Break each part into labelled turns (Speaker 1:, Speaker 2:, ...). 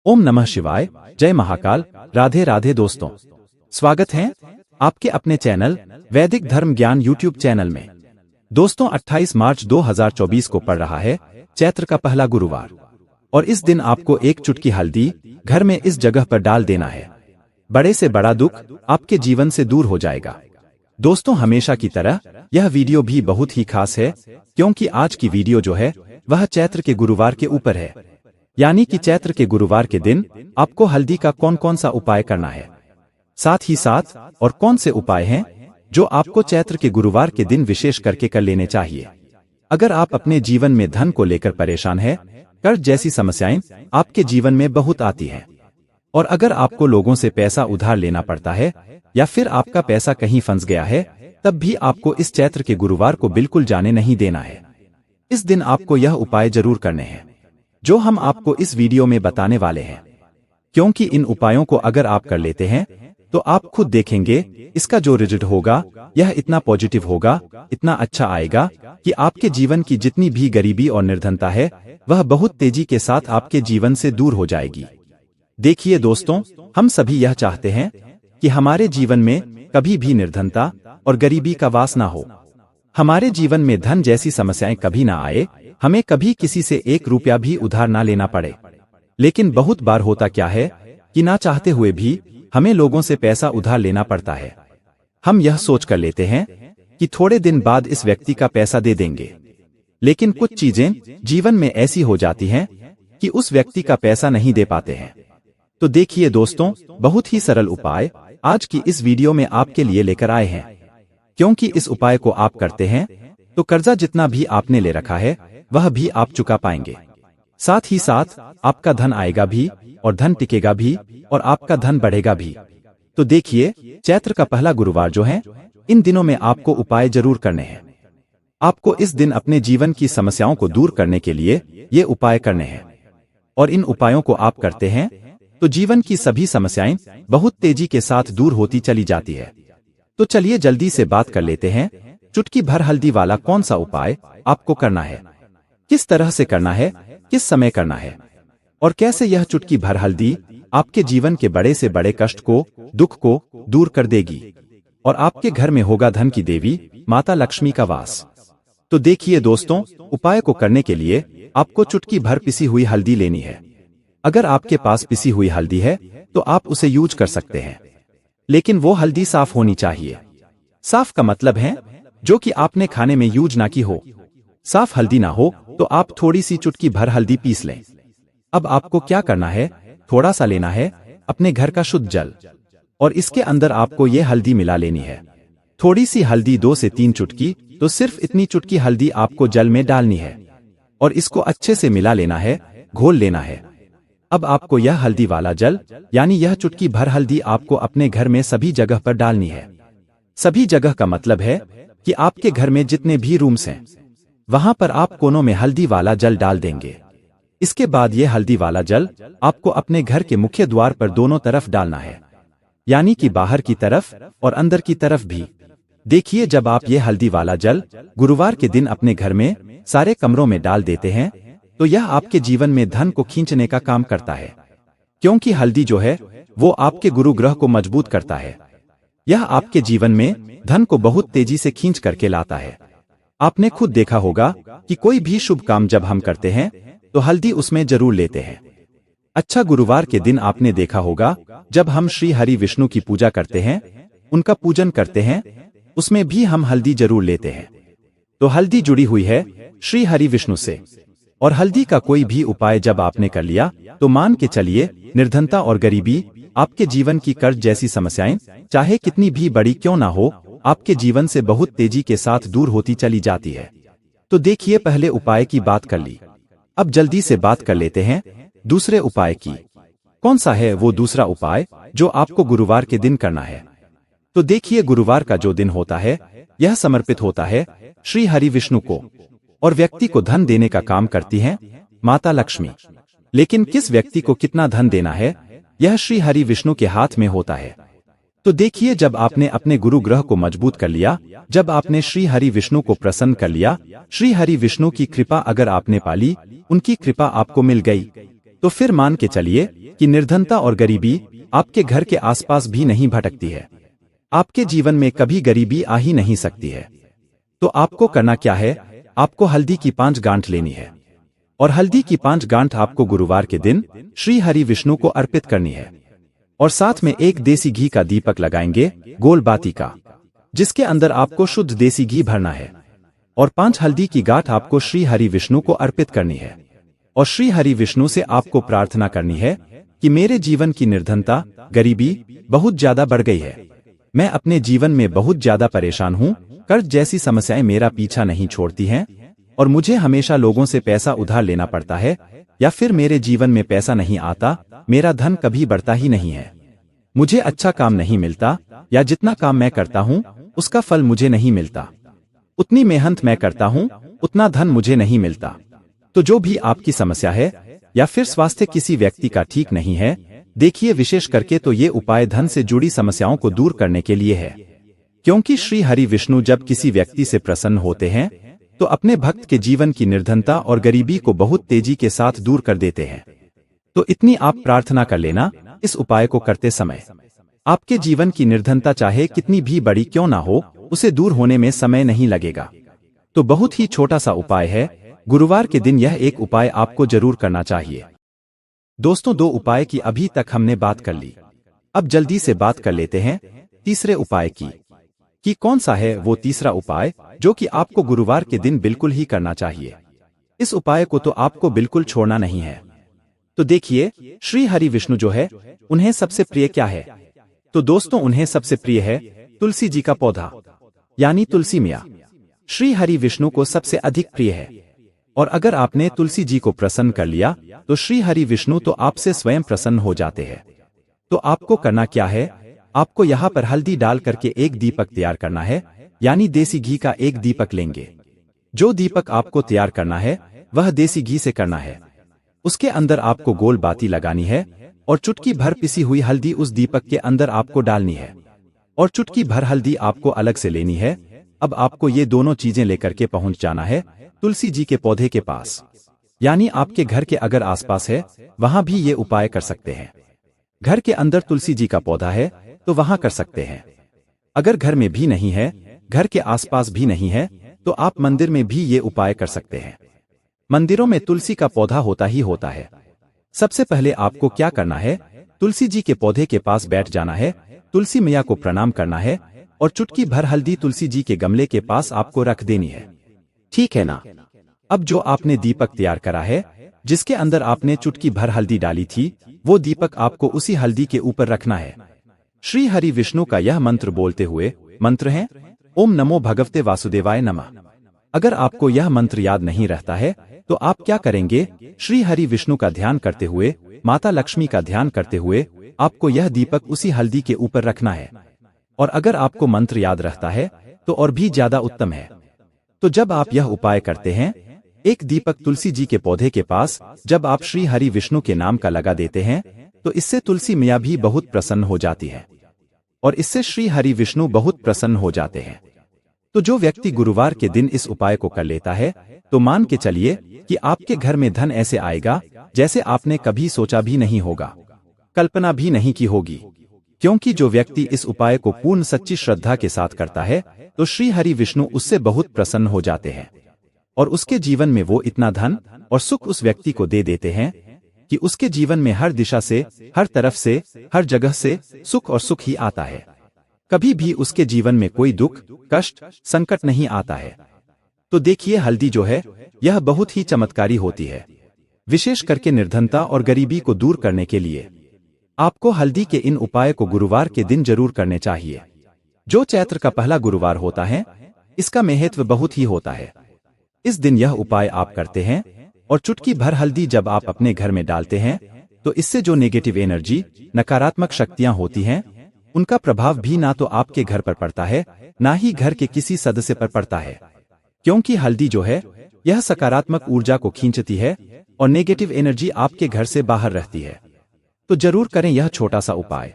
Speaker 1: ओम नमः शिवाय, जय महाकाल, राधे राधे दोस्तों। स्वागत है आपके अपने चैनल वैदिक धर्म ज्ञान यूट्यूब चैनल में। दोस्तों 28 मार्च 2024 को पड़ रहा है चैत्र का पहला गुरुवार, और इस दिन आपको एक चुटकी हल्दी घर में इस जगह पर डाल देना है। बड़े से बड़ा दुख आपके जीवन से दूर हो जाएगा। दोस्तों हमेशा की तरह यह वीडियो भी बहुत ही खास है, क्योंकि आज की वीडियो जो है वह चैत्र के गुरुवार के ऊपर है। यानी कि चैत्र के गुरुवार के दिन आपको हल्दी का कौन कौन सा उपाय करना है, साथ ही साथ और कौन से उपाय हैं जो आपको चैत्र के गुरुवार के दिन विशेष करके कर लेने चाहिए। अगर आप अपने जीवन में धन को लेकर परेशान हैं, कर्ज जैसी समस्याएं आपके जीवन में बहुत आती हैं, और अगर आपको लोगों से पैसा उधार लेना पड़ता है या फिर आपका पैसा कहीं फंस गया है, तब भी आपको इस चैत्र के गुरुवार को बिल्कुल जाने नहीं देना है। इस दिन आपको यह उपाय जरूर करने हैं जो हम आपको इस वीडियो में बताने वाले हैं, क्योंकि इन उपायों को अगर आप कर लेते हैं तो आप खुद देखेंगे इसका जो रिजल्ट होगा यह इतना पॉजिटिव होगा, इतना अच्छा आएगा कि आपके जीवन की जितनी भी गरीबी और निर्धनता है वह बहुत तेजी के साथ आपके जीवन से दूर हो जाएगी। देखिए दोस्तों, हम सभी यह चाहते हैं कि हमारे जीवन में कभी भी निर्धनता और गरीबी का वास ना हो, हमारे जीवन में धन जैसी समस्याएं कभी ना आए, हमें कभी किसी से एक रुपया भी उधार ना लेना पड़े। लेकिन बहुत बार होता क्या है कि ना चाहते हुए भी हमें लोगों से पैसा उधार लेना पड़ता है। हम यह सोच कर लेते हैं कि थोड़े दिन बाद इस व्यक्ति का पैसा दे देंगे, लेकिन कुछ चीजें जीवन में ऐसी हो जाती हैं कि उस व्यक्ति का पैसा नहीं दे पाते हैं। तो देखिए दोस्तों, बहुत ही सरल उपाय आज की इस वीडियो में आपके लिए लेकर आए हैं, क्योंकि इस उपाय को आप करते हैं तो कर्जा जितना भी आपने ले रखा है वह भी आप चुका पाएंगे। साथ ही साथ आपका धन आएगा भी और धन टिकेगा भी और आपका धन बढ़ेगा भी। तो देखिए, चैत्र का पहला गुरुवार जो है, इन दिनों में आपको उपाय जरूर करने हैं। आपको इस दिन अपने जीवन की समस्याओं को दूर करने के लिए ये उपाय करने हैं, और इन उपायों को आप करते हैं तो जीवन की सभी समस्याएं बहुत तेजी के साथ दूर होती चली जाती है। तो चलिए जल्दी से बात कर लेते हैं, चुटकी भर हल्दी वाला कौन सा उपाय आपको करना है, किस तरह से करना है, किस समय करना है, और कैसे यह चुटकी भर हल्दी आपके जीवन के बड़े से बड़े कष्ट को, दुख को दूर कर देगी, और आपके घर में होगा धन की देवी माता लक्ष्मी का वास। तो देखिए दोस्तों, उपाय को करने के लिए आपको चुटकी भर पिसी हुई हल्दी लेनी है। अगर आपके पास पिसी हुई हल्दी है तो आप उसे यूज कर सकते हैं, लेकिन वो हल्दी साफ होनी चाहिए। साफ का मतलब है जो कि आपने खाने में यूज ना की हो। साफ हल्दी ना हो तो आप थोड़ी सी चुटकी भर हल्दी पीस लें। अब आपको क्या करना है, थोड़ा सा लेना है अपने घर का शुद्ध जल, और इसके अंदर आपको ये हल्दी मिला लेनी है। थोड़ी सी हल्दी 2 से 3 चुटकी, तो सिर्फ इतनी चुटकी हल्दी आपको जल में डालनी है, और इसको अच्छे से मिला लेना है, घोल लेना है। अब आपको यह हल्दी वाला जल यानी यह चुटकी भर हल्दी आपको अपने घर में सभी जगह पर डालनी है। सभी जगह का मतलब है कि आपके घर में जितने भी रूम्स हैं वहां पर आप कोनों में हल्दी वाला जल डाल देंगे। इसके बाद ये हल्दी वाला जल आपको अपने घर के मुख्य द्वार पर दोनों तरफ डालना है, यानी कि बाहर की तरफ और अंदर की तरफ भी। देखिए, जब आप ये हल्दी वाला जल गुरुवार के दिन अपने घर में सारे कमरों में डाल देते हैं तो यह आपके जीवन में धन को खींचने का काम करता है, क्योंकि हल्दी जो है वो आपके गुरु ग्रह को मजबूत करता है। यह आपके जीवन में धन को बहुत तेजी से खींच करके लाता है। आपने खुद देखा होगा कि कोई भी शुभ काम जब हम करते हैं तो हल्दी उसमें जरूर लेते हैं। अच्छा, गुरुवार के दिन आपने देखा होगा जब हम श्री हरि विष्णु की पूजा करते हैं, उनका पूजन करते हैं, उसमें भी हम हल्दी जरूर लेते हैं। तो हल्दी जुड़ी हुई है श्री हरि विष्णु से, और हल्दी का कोई भी उपाय जब आपने कर लिया तो मान के चलिए निर्धनता और गरीबी, आपके जीवन की कर्ज जैसी समस्याएं चाहे कितनी भी बड़ी क्यों ना हो, आपके जीवन से बहुत तेजी के साथ दूर होती चली जाती है। तो देखिए, पहले उपाय की बात कर ली, अब जल्दी से बात कर लेते हैं दूसरे उपाय की। कौन सा है वो दूसरा उपाय जो आपको गुरुवार के दिन करना है? तो देखिए, गुरुवार का जो दिन होता है यह समर्पित होता है श्री हरि विष्णु को, और व्यक्ति को धन देने का काम करती हैं माता लक्ष्मी। लेकिन किस व्यक्ति को कितना धन देना है यह श्री हरि विष्णु के हाथ में होता है। तो देखिए, जब आपने अपने गुरु ग्रह को मजबूत कर लिया, जब आपने श्री हरि विष्णु को प्रसन्न कर लिया, श्री हरि विष्णु की कृपा अगर आपने पाली, उनकी कृपा आपको मिल गई, तो फिर मान के चलिए कि निर्धनता और गरीबी आपके घर के आसपास भी नहीं भटकती है। आपके जीवन में कभी गरीबी आ ही नहीं सकती है। तो आपको करना क्या है, आपको हल्दी की 5 गांठ लेनी है और हल्दी की 5 गांठ आपको गुरुवार के दिन श्री हरि विष्णु को अर्पित करनी है और साथ में एक देसी घी का दीपक लगाएंगे, गोल बाती का, जिसके अंदर आपको शुद्ध देसी घी भरना है और 5 हल्दी की गांठ आपको श्री हरि विष्णु को अर्पित करनी है और श्री हरि विष्णु से आपको प्रार्थना करनी है कि मेरे जीवन की निर्धनता, गरीबी बहुत ज्यादा बढ़ गई है। मैं अपने जीवन में बहुत ज्यादा परेशान हूँ। कर्ज जैसी समस्याएं मेरा पीछा नहीं छोड़ती हैं और मुझे हमेशा लोगों से पैसा उधार लेना पड़ता है या फिर मेरे जीवन में पैसा नहीं आता, मेरा धन कभी बढ़ता ही नहीं है। मुझे अच्छा काम नहीं मिलता या जितना काम मैं करता हूँ उसका फल मुझे नहीं मिलता। उतनी मेहनत मैं करता हूँ उतना धन मुझे नहीं मिलता। तो जो भी आपकी समस्या है या फिर स्वास्थ्य किसी व्यक्ति का ठीक नहीं है, देखिए विशेष करके तो ये उपाय धन से जुड़ी समस्याओं को दूर करने के लिए है, क्योंकि श्री हरि विष्णु जब किसी व्यक्ति से प्रसन्न होते हैं तो अपने भक्त के जीवन की निर्धनता और गरीबी को बहुत तेजी के साथ दूर कर देते हैं। तो इतनी आप प्रार्थना कर लेना, इस उपाय को करते समय आपके जीवन की निर्धनता चाहे कितनी भी बड़ी क्यों ना हो, उसे दूर होने में समय नहीं लगेगा। तो बहुत ही छोटा सा उपाय है, गुरुवार के दिन यह एक उपाय आपको जरूर करना चाहिए। दोस्तों, 2 उपाय की अभी तक हमने बात कर ली, अब जल्दी से बात कर लेते हैं तीसरे उपाय की कि कौन सा है वो तीसरा उपाय जो कि आपको गुरुवार के दिन बिल्कुल ही करना चाहिए। इस उपाय को तो आपको बिल्कुल छोड़ना नहीं है। तो देखिए, श्री हरि विष्णु जो है उन्हें सबसे प्रिय क्या है? तो दोस्तों, उन्हें सबसे प्रिय है तुलसी जी का पौधा, यानी तुलसी मिया। श्री हरि विष्णु को सबसे अधिक प्रिय है और अगर आपने तुलसी जी को प्रसन्न कर लिया तो श्री हरि विष्णु तो आपसे स्वयं प्रसन्न हो जाते हैं। तो आपको करना क्या है, आपको यहाँ पर हल्दी डाल करके एक दीपक तैयार करना है, यानी देसी घी का एक दीपक लेंगे। जो दीपक आपको तैयार करना है वह देसी घी से करना है। उसके अंदर आपको गोल बाती लगानी है और चुटकी भर पिसी हुई हल्दी उस दीपक के अंदर आपको डालनी है और चुटकी भर हल्दी आपको अलग से लेनी है। अब आपको ये दोनों चीजें लेकर के पहुंच जाना है तुलसी जी के पौधे के पास, यानी आपके घर के अगर आसपास है वहां भी ये उपाय कर सकते हैं। घर के अंदर तुलसी जी का पौधा है तो वहां कर सकते हैं। अगर घर में भी नहीं है, घर के आसपास भी नहीं है, तो आप मंदिर में भी ये उपाय कर सकते हैं। मंदिरों में तुलसी का पौधा होता ही होता है। सबसे पहले आपको क्या करना है, तुलसी जी के पौधे के पास बैठ जाना है, तुलसी मैया को प्रणाम करना है और चुटकी भर हल्दी तुलसी जी के गमले के पास आपको रख देनी है। ठीक है ना? अब जो आपने दीपक तैयार करा है, जिसके अंदर आपने चुटकी भर हल्दी डाली थी, वो दीपक आपको उसी हल्दी के ऊपर रखना है। श्री हरि विष्णु का यह मंत्र बोलते हुए, मंत्र है ओम नमो भगवते वासुदेवाय नमः। अगर आपको यह मंत्र याद नहीं रहता है तो आप क्या करेंगे, श्री हरि विष्णु का ध्यान करते हुए, माता लक्ष्मी का ध्यान करते हुए आपको यह दीपक उसी हल्दी के ऊपर रखना है। और अगर आपको मंत्र याद रहता है तो और भी ज्यादा उत्तम है। तो जब आप यह उपाय करते हैं, एक दीपक तुलसी जी के पौधे के पास जब आप श्री हरि विष्णु के नाम का लगा देते हैं तो इससे तुलसी मैया भी बहुत प्रसन्न हो जाती है और इससे श्री हरि विष्णु बहुत प्रसन्न हो जाते हैं। तो जो व्यक्ति गुरुवार के दिन इस उपाय को कर लेता है तो मान के चलिए कि आपके घर में धन ऐसे आएगा जैसे आपने कभी सोचा भी नहीं होगा, कल्पना भी नहीं की होगी। क्योंकि जो व्यक्ति इस उपाय को पूर्ण सच्ची श्रद्धा के साथ करता है तो श्री हरि विष्णु उससे बहुत प्रसन्न हो जाते हैं और उसके जीवन में वो इतना धन और सुख उस व्यक्ति को दे देते हैं कि उसके जीवन में हर दिशा से, हर तरफ से, हर जगह से सुख और सुख ही आता है। कभी भी उसके जीवन में कोई दुख, कष्ट, संकट नहीं आता है। तो देखिए, हल्दी जो है यह बहुत ही चमत्कारी होती है, विशेष करके निर्धनता और गरीबी को दूर करने के लिए। आपको हल्दी के इन उपाय को गुरुवार के दिन जरूर करने चाहिए। जो चैत्र का पहला गुरुवार होता है, इसका महत्व बहुत ही होता है। इस दिन यह उपाय आप करते हैं और चुटकी भर हल्दी जब आप अपने घर में डालते हैं तो इससे जो नेगेटिव एनर्जी, नकारात्मक शक्तियां होती हैं, उनका प्रभाव भी ना तो आपके घर पर पड़ता है, ना ही घर के किसी सदस्य पर पड़ता है। क्योंकि हल्दी जो है यह सकारात्मक ऊर्जा को खींचती है और नेगेटिव एनर्जी आपके घर से बाहर रहती है। तो जरूर करें यह छोटा सा उपाय।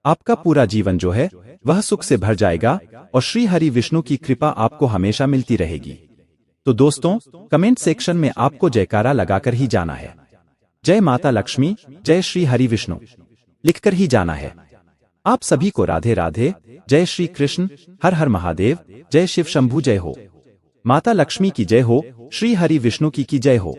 Speaker 1: आपका पूरा जीवन जो है वह सुख से भर जाएगा और श्री हरि विष्णु की कृपा आपको हमेशा मिलती रहेगी। तो दोस्तों, कमेंट सेक्शन में आपको जयकारा लगाकर ही जाना है। जय माता लक्ष्मी, जय श्री हरि विष्णु लिखकर ही जाना है। आप सभी को राधे राधे। जय श्री कृष्ण, हर हर महादेव, जय शिव शंभू जय हो। माता लक्ष्मी की जय हो, श्री हरि विष्णु की जय हो।